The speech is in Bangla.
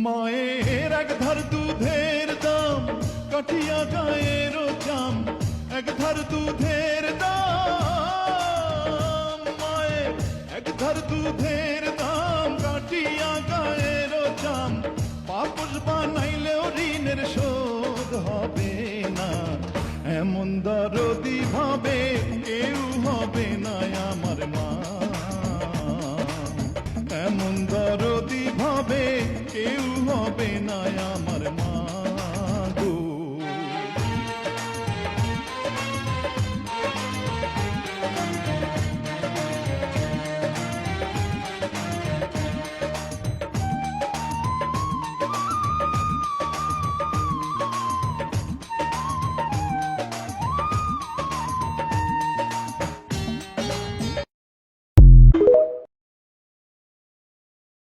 মায়ের এক ধার দুধের দাম কাঠিয়া গায়ের চাম, এক ধার দুধের দাম, মায়ের এক ধার দুধের দাম কাঠিয়া গায়ের চাম, পাপস বানাইলেও ঋণের শোধ হবে না, এমন দরদি ভাবে কেউ হবে না আমার মা, এমন দরদি ভাবে কেউ হবে না আমার